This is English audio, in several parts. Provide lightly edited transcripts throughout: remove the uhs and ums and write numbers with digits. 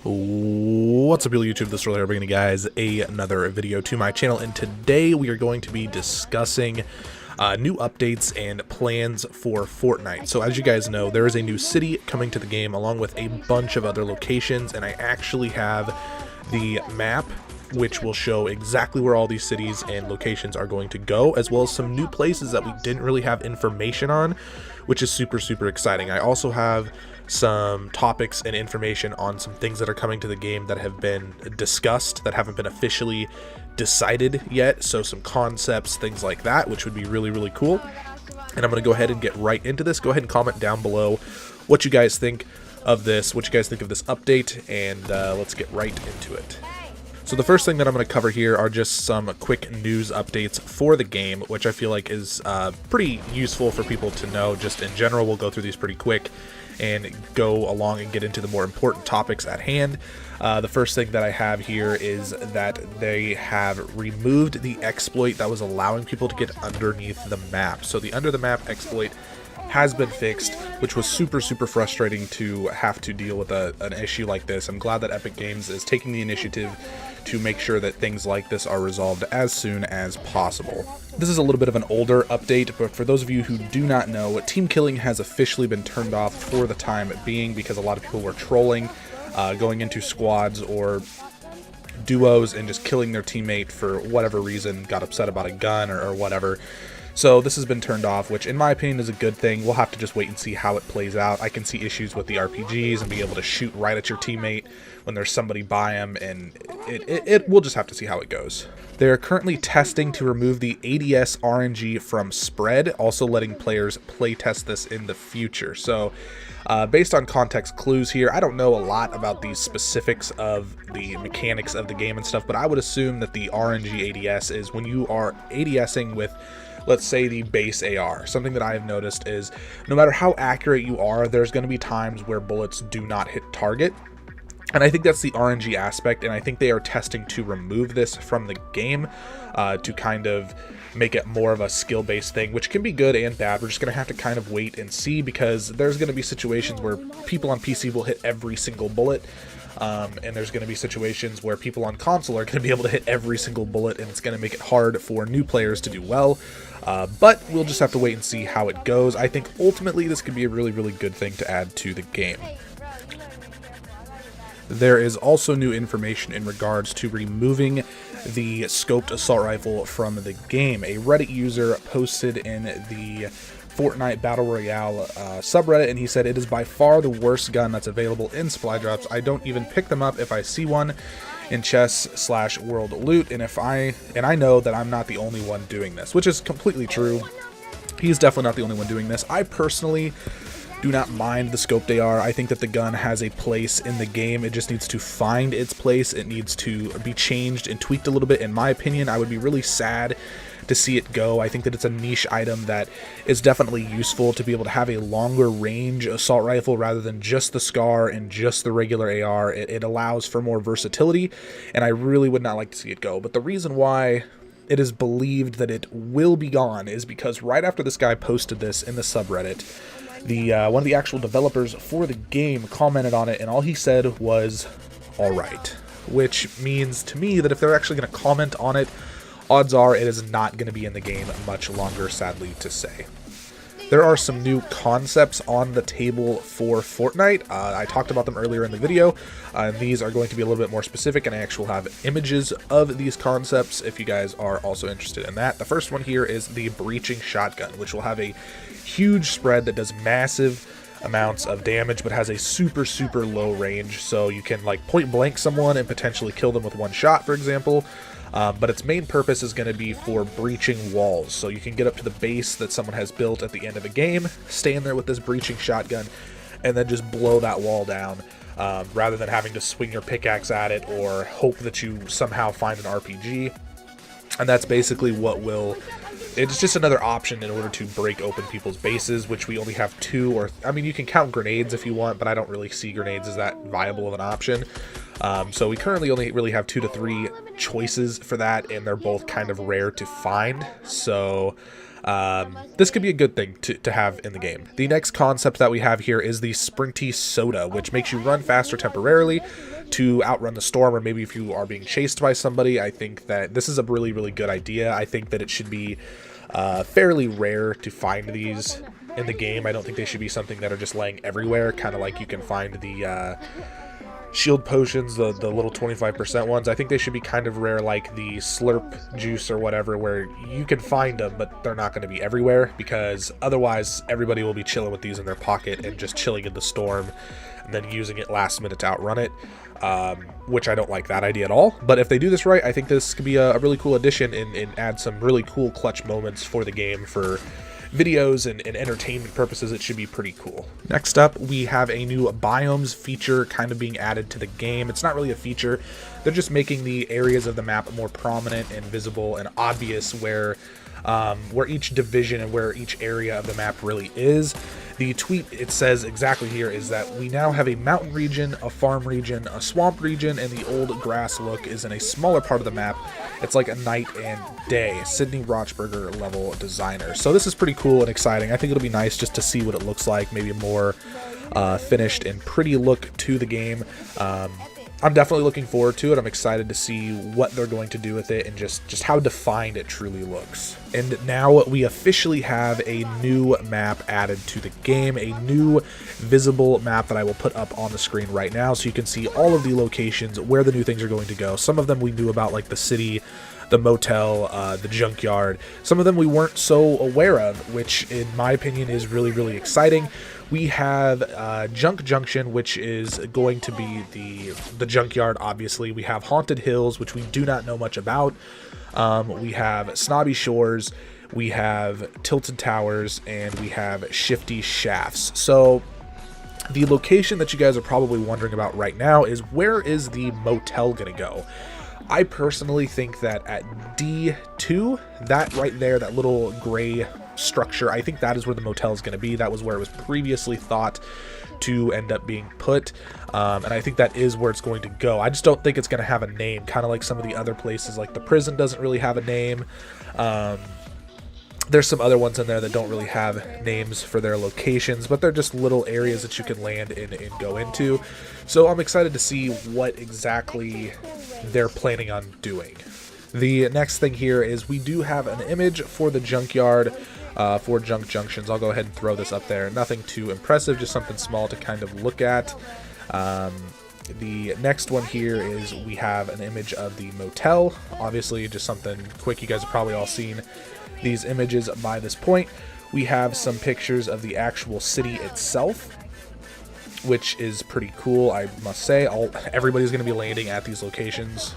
What's up, YouTube? This is really bringing you guys another video to my channel, and today we are going to be discussing new updates and plans for Fortnite. So as you guys know, there is a new city coming to the game along with a bunch of other locations, and I actually have the map which will show exactly where all these cities and locations are going to go, as well as some new places that we didn't really have information on, which is super exciting. I also have some topics and information on some things that are coming to the game that have been discussed that haven't been officially decided yet, so some concepts, things like that, which would be really cool. And I'm going to go ahead and get right into this. Go ahead and comment down below what you guys think of this, what you guys think of this update, and let's get right into it. So the first thing that I'm going to cover here are just some quick news updates for the game, which I feel like is pretty useful for people to know just in general. We'll go through these pretty quick and go along and get into the more important topics at hand. The first thing that I have here is that they have removed the exploit that was allowing people to get underneath the map. So the under the map exploit has been fixed, which was super frustrating to have to deal with an issue like this. I'm glad that Epic Games is taking the initiative to make sure that things like this are resolved as soon as possible. This is a little bit of an older update, but for those of you who do not know, team killing has officially been turned off for the time being because a lot of people were trolling, going into squads or duos and just killing their teammate for whatever reason, got upset about a gun or whatever. So this has been turned off, which in my opinion is a good thing. We'll have to just wait and see how it plays out. I can see issues with the RPGs and being able to shoot right at your teammate when there's somebody by him, and we'll just have to see how it goes. They're currently testing to remove the ADS RNG from spread, also letting players playtest this in the future. So based on context clues here, I don't know a lot about the specifics of the mechanics of the game and stuff, but I would assume that the RNG ADS is when you are ADSing with, let's say, the base AR. Something that I have noticed is no matter how accurate you are, there's going to be times where bullets do not hit target. And I think that's the RNG aspect, and I think they are testing to remove this from the game to kind of make it more of a skill-based thing, which can be good and bad. We're just going to have to kind of wait and see, because there's going to be situations where people on PC will hit every single bullet, and there's going to be situations where people on console are going to be able to hit every single bullet, and it's going to make it hard for new players to do well. But we'll just have to wait and see how it goes. I think ultimately this could be a really good thing to add to the game. There is also new information in regards to removing the scoped assault rifle from the game. A Reddit user posted in the Fortnite Battle Royale subreddit, and he said, "It is by far the worst gun that's available in supply drops. I don't even pick them up if I see one in chest/world loot, and I know that I'm not the only one doing this," which is completely true. He's definitely not the only one doing this. I personally do not mind the scoped AR. I think that the gun has a place in the game. It just needs to find its place. It needs to be changed and tweaked a little bit, in my opinion. I would be really sad to see it go. I think that it's a niche item that is definitely useful to be able to have a longer range assault rifle rather than just the SCAR and just the regular AR. It allows for more versatility, and I really would not like to see it go. But the reason why it is believed that it will be gone is because right after this guy posted this in the subreddit, one of the actual developers for the game commented on it, and all he said was, "Alright," which means to me that if they're actually going to comment on it, odds are it is not going to be in the game much longer, sadly to say. There are some new concepts on the table for Fortnite. I talked about them earlier in the video, and these are going to be a little bit more specific, and I actually have images of these concepts if you guys are also interested in that. The first one here is the breaching shotgun, which will have a huge spread that does massive amounts of damage but has a super low range, so you can like point blank someone and potentially kill them with one shot, for example. But its main purpose is going to be for breaching walls, so you can get up to the base that someone has built at the end of the game, stand there with this breaching shotgun, and then just blow that wall down, rather than having to swing your pickaxe at it or hope that you somehow find an RPG. And that's basically what will... It's just another option in order to break open people's bases, which we only have two, or I mean, you can count grenades if you want, but I don't really see grenades as that viable of an option. So we currently only really have 2 to 3 choices for that, and they're both kind of rare to find. So this could be a good thing to have in the game. The next concept that we have here is the Sprinty Soda, which makes you run faster temporarily to outrun the storm, or maybe if you are being chased by somebody. I think that this is a really, really good idea. I think that it should be fairly rare to find these in the game. I don't think they should be something that are just laying everywhere, kind of like you can find the shield potions, the little 25% ones. I think they should be kind of rare, like the slurp juice or whatever, where you can find them, but they're not going to be everywhere, because otherwise everybody will be chilling with these in their pocket and just chilling in the storm and then using it last minute to outrun it, which I don't like that idea at all. But if they do this right, I think this could be a really cool addition and add some really cool clutch moments for the game. For videos and entertainment purposes, it should be pretty cool. Next up, we have a new biomes feature kind of being added to the game. It's not really a feature, they're just making the areas of the map more prominent and visible and obvious where each division and where each area of the map really is. The tweet, it says exactly here, is that we now have a mountain region, a farm region, a swamp region, and the old grass look is in a smaller part of the map. It's like a night and day. Sydney Rochberger level designer. So this is pretty cool and exciting. I think it'll be nice just to see what it looks like, maybe a more finished and pretty look to the game. I'm definitely looking forward to it. I'm excited to see what they're going to do with it and just how defined it truly looks. And now we officially have a new map added to the game, a new visible map that I will put up on the screen right now so you can see all of the locations where the new things are going to go. Some of them we knew about, like the city, the motel, the junkyard. Some of them we weren't so aware of, which in my opinion is really, really exciting. We have Junk Junction, which is going to be the junkyard, obviously. We have Haunted Hills, which we do not know much about. We have Snobby Shores, we have Tilted Towers, and we have Shifty Shafts. So the location that you guys are probably wondering about right now is, where is the motel going to go? I personally think that at D2, that right there, that little gray structure, I think that is where the motel is going to be. That was where it was previously thought to end up being put, and I think that is where it's going to go. I just don't think it's going to have a name, kind of like some of the other places, like the prison doesn't really have a name. There's some other ones in there that don't really have names for their locations, but they're just little areas that you can land in and go into. So I'm excited to see what exactly they're planning on doing. The next thing here is we do have an image for the junkyard, for Junk Junctions. I'll go ahead and throw this up there. Nothing too impressive, just something small to kind of look at. The next one here is we have an image of the motel. Obviously, just something quick. You guys have probably all seen these images by this point. We have some pictures of the actual city itself, which is pretty cool, I must say. Everybody's going to be landing at these locations.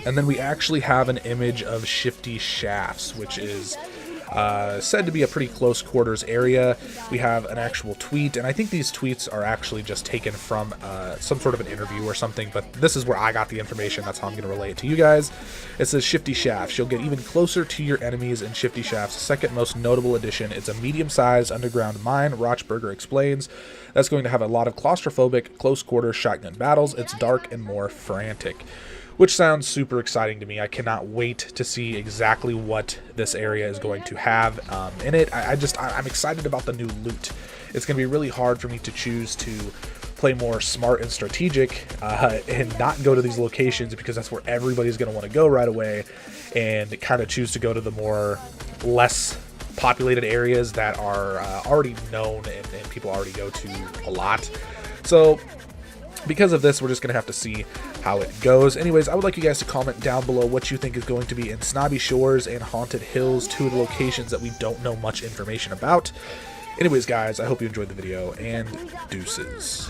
And then we actually have an image of Shifty Shafts, which is said to be a pretty close quarters area. We have an actual tweet, and I think these tweets are actually just taken from some sort of an interview or something, but this is where I got the information. That's how I'm going to relay it to you guys. It says, Shifty Shafts. You'll get even closer to your enemies in Shifty Shafts' second most notable addition. It's a medium-sized underground mine, Rochberger explains. That's going to have a lot of claustrophobic, close-quarter shotgun battles. It's dark and more frantic, which sounds super exciting to me. I cannot wait to see exactly what this area is going to have in it. I'm excited about the new loot. It's going to be really hard for me to choose to play more smart and strategic and not go to these locations, because that's where everybody's going to want to go right away, and kind of choose to go to the more less populated areas that are already known and people already go to a lot. So because of this, we're just going to have to see how it goes. Anyways, I would like you guys to comment down below what you think is going to be in Snobby Shores and Haunted Hills, two of the locations that we don't know much information about. Anyways, guys, I hope you enjoyed the video, and deuces.